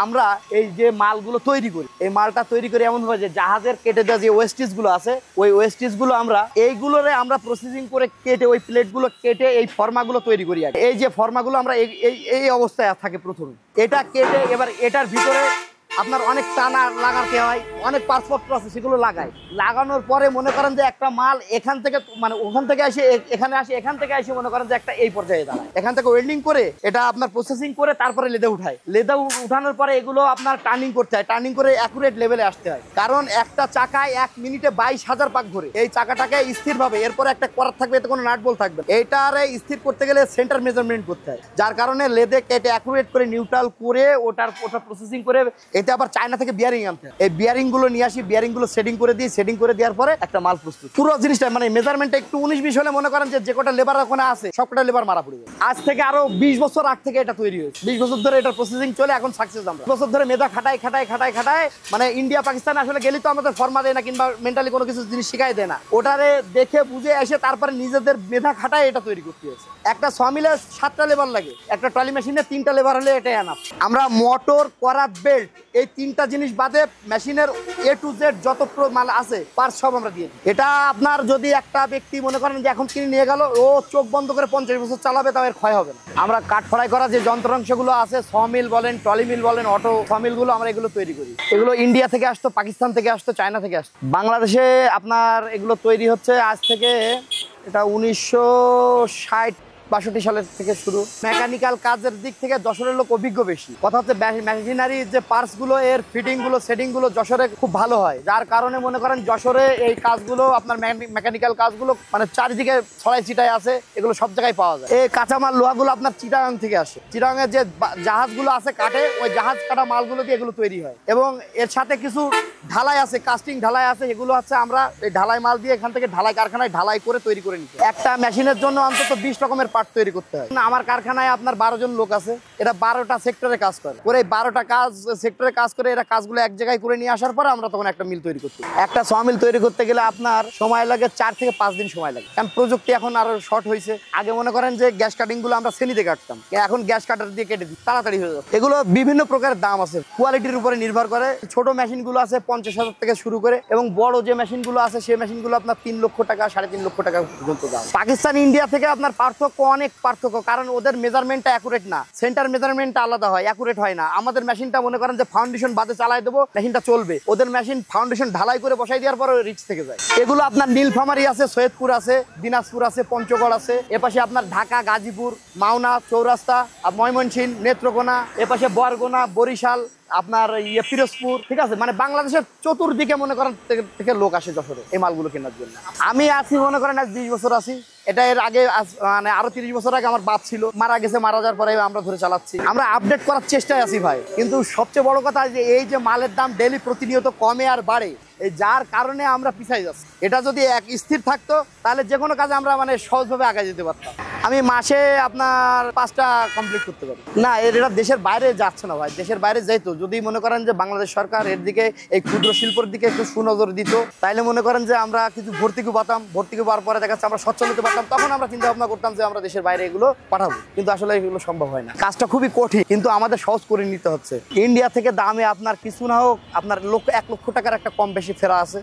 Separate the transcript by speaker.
Speaker 1: আমরা এই যে মালগুলো তৈরি করি, এই মালটা তৈরি করি এমন ভাবে যে জাহাজের কেটে দেওয়া যে ওয়েস্টেজ গুলো আছে, ওই ওয়েস্টেজ গুলো আমরা এইগুলোরে আমরা প্রসেসিং করে কেটে ওই প্লেট গুলো কেটে এই ফর্মাগুলো তৈরি করি। এই যে ফর্মাগুলো আমরা এই অবস্থায় থাকে প্রথমে, এটা কেটে এবার এটার ভিতরে আপনার অনেক টানা লাগাতে হয়, অনেক পার্টপত্র আছে সেগুলো লাগায়। লাগানোর পরে মনে করেন যে একটা মাল এখান থেকে মানে ওখান থেকে আসে এখানে আসে, এখান থেকে আসে মনে করেন যে একটা এই পর্যায়ে দাঁড়ায়। এখান থেকে ওয়েল্ডিং করে এটা আপনার প্রসেসিং করে তারপরে লেদে উঠায়। লেদে উঠানোর পরে এগুলো আপনার টার্নিং করতে হয়, টার্নিং করে অ্যাকুরেট লেভেলে আসতে হয়। কারণ একটা চাকায় 1 মিনিটে 22,000 পাক ঘুরে। এই চাকাটাকে স্থিরভাবে এরপরে একটা করার থাকবে, এতে কোনো নাট বল থাকবে। এইটারে স্থির করতে গেলে সেন্টার মেজারমেন্ট করতে হয়, যার কারণে লেদে কেটে অ্যাকুরেট করে নিউট্রাল করে ওটা প্রসেসিং করে এতে আবার চায়না থেকে বিয়ারিং আনতে হয়। এই বিয়ারিং গুলো নিয়ে আসি, বিয়ারিং গুলো সেটিং করে দিই, সেটিং করে দেওয়ার পরে একটা মাল প্রস্তুত। পুরো জিনিসটা মানে মেজারমেন্টটা একটু 19-20 হলে মনে করেন যে কটা লেবার ওখানে আছে সবকটা লেবার মারা পড়ে যাবে। আজ থেকে আরো 20 বছর আগ থেকে এটা তৈরি হয়েছে, 20 বছর ধরে এটা প্রসেসিং চলে, এখন সাকসেস। আমরা বছর ধরে মেধা খাটাই মানে ইন্ডিয়া পাকিস্তান আসলে গেলে তো আমাদের ফর্মা দেয় না কিংবা মেন্টালি কোনো কিছু জিনিস শিখাই দেয় না, ওটারে দেখে বুঝে এসে তারপরে নিজেদের মেধা খাটায় এটা তৈরি করতে হয়েছে। একটা সমিলে 7টা লেবার লাগে, একটা ট্রলি মেশিনে 3টা লেবার হলে এটা এনাফ। আমরা মোটর করা বেল্ট এই 3টা জিনিস বাদে মেশিনের A to Z যত মাল আছে পার্টস সব আমরা দিয়ে দিই। এটা আপনার যদি একটা ব্যক্তি মনে করেন যে এখন কিনে নিয়ে গেল, ও চোখ বন্ধ করে 50 বছর চালাবে, তাও এর ক্ষয় হবে না। আমরা কাঠ ফড়াই করা যে যন্ত্রাংশগুলো আছে, সমিল বলেন, ট্রলি মিল বলেন, অটো সমিল গুলো আমরা এগুলো তৈরি করি। এগুলো ইন্ডিয়া থেকে আসতো, পাকিস্তান থেকে আসতো, চায়না থেকে আসতো। বাংলাদেশে আপনার এগুলো তৈরি হচ্ছে আজ থেকে এটা 1960-62 সালের থেকে শুরু। মেকানিক্যাল কাজের দিক থেকে যশোরের লোক অভিজ্ঞ বেশি। কথা হচ্ছে মেশিনারি যে পার্টস গুলো এর ফিটিং গুলো সেটিং গুলো যশোরে খুব ভালো হয়, যার কারণে মনে করেন যশোরে এই কাজগুলো আপনার মেকানিক্যাল কাজগুলো মানে চারিদিকে ছড়াই ছিটাই আছে, এগুলো সব জায়গায় পাওয়া যায়। এই কাঁচামাল লোহাগুলো আপনার চিটাগাং থেকে আসে। চিটাগাংয়ের যে জাহাজগুলো আছে কাটে, ওই জাহাজ কাটা মালগুলো দিয়ে এগুলো তৈরি হয়। এবং এর সাথে কিছু ঢালাই আছে, কাস্টিং ঢালাই আছে, এগুলো হচ্ছে আমরা এই ঢালাই মাল দিয়ে এখান থেকে ঢালাই কারখানায় ঢালাই করে তৈরি করে নিতে। একটা মেশিনের জন্য অন্তত 20 রকমের পার্ট তৈরি করতে হয়। আমার কারখানায় আপনার 12 জন লোক আছে, এরা 12টা সেক্টরে কাজ করে। এই 12টা সেক্টরে কাজ করে এরা কাজগুলো এক জায়গায় করে নিয়ে আসার পর আমরা তখন একটা মিল তৈরি করতে। একটা সমিল তৈরি করতে গেলে আপনার সময় লাগে 4 থেকে 5 দিন সময় লাগে, কারণ প্রযুক্তি এখন আরো শর্ট হয়েছে। আগে মনে করেন যে গ্যাস কাটিং গুলো আমরা শ্রেণীতে কাটতাম, এখন গ্যাস কাটার দিয়ে কেটে দিই, তাড়াতাড়ি হয়ে যাবে। এগুলো বিভিন্ন প্রকারের দাম আছে, কোয়ালিটির উপরে নির্ভর করে। ছোট মেশিন গুলো আছে 50,000 থেকে শুরু করে, এবং বড় যে মেশিন গুলো আছে সেই মেশিন গুলো আপনার 3 লক্ষ টাকা 3.5 লক্ষ টাকা পর্যন্ত দাম। পাকিস্তান ইন্ডিয়া থেকে আপনার পার্থক্য অনেক পার্থক্য, কারণ ওদের মেজারমেন্টটা অ্যাকুরেট না, সেন্টার মেজারমেন্টটা আলাদা হয়, অ্যাকুরেট হয় না। আমাদের মেশিনটা মনে করেন যে ফাউন্ডেশন বাদে চালাই দেবো, মেশিনটা চলবে। ওদের মেশিন ফাউন্ডেশন ঢালাই করে বসাই দেওয়ার পর রিচ থেকে যায়। এগুলো আপনার নীলফামারী আছে, সৈয়দপুর আছে, দিনাজপুর আছে, পঞ্চগড় আছে, এপাশে আপনার ঢাকা, গাজীপুর, মাওনা, চৌরাস্তা, ময়মনসিংহ, নেত্রকোনা, এপাশে বরগুনা, বরিশাল, আপনার পিরোজপুর, ঠিক আছে। মানে বাংলাদেশের চতুর্দিকে মনে করেন থেকে লোক আসে যশোরে এই মালগুলো কেনার জন্য। আমি আছি মনে করেন আজ 20 বছর আছি। এটা এর আগে মানে আরো 30 বছর আগে আমার বাপ ছিল, মারা গেছে, মারা যাওয়ার পরে আমরা ধরে চালাচ্ছি। আমরা আপডেট করার চেষ্টায় আছি ভাই, কিন্তু সবচেয়ে বড় কথা যে এই যে মালের দাম ডেলি প্রতিনিয়ত কমে আর বাড়ে, এই যার কারণে আমরা পিছাই যাচ্ছি। এটা যদি এক স্থির থাকতো তাহলে যে কোনো কাজে আমরা মানে সহজভাবে আগে যেতে পারতাম। আমি মাসে আপনার 5টা কমপ্লিট করতে পারি না, এটা দেশের বাইরে যাচ্ছে না ভাই। দেশের বাইরে যাইতো যদি মনে করেন যে বাংলাদেশ সরকার এর দিকে, এই ক্ষুদ্র শিল্পের দিকে একটু সুনজর দিত, তাইলে মনে করেন যে আমরা কিছু ভর্তুকি পাতাম, ভর্তুকি পাওয়ার পরে দেখা যাচ্ছে আমরা সচ্ছল হতে পারতাম। তখন আমরা চিন্তা ভাবনা করতাম যে আমরা দেশের বাইরে এগুলো পাঠাবো, কিন্তু আসলে এগুলো সম্ভব হয় না। কাজটা খুবই কঠিন, কিন্তু আমাদের সহজ করে নিতে হচ্ছে। ইন্ডিয়া থেকে দামে আপনার কিছু না হোক আপনার 1 লক্ষ টাকার একটা কম বেশি ফেরা আছে।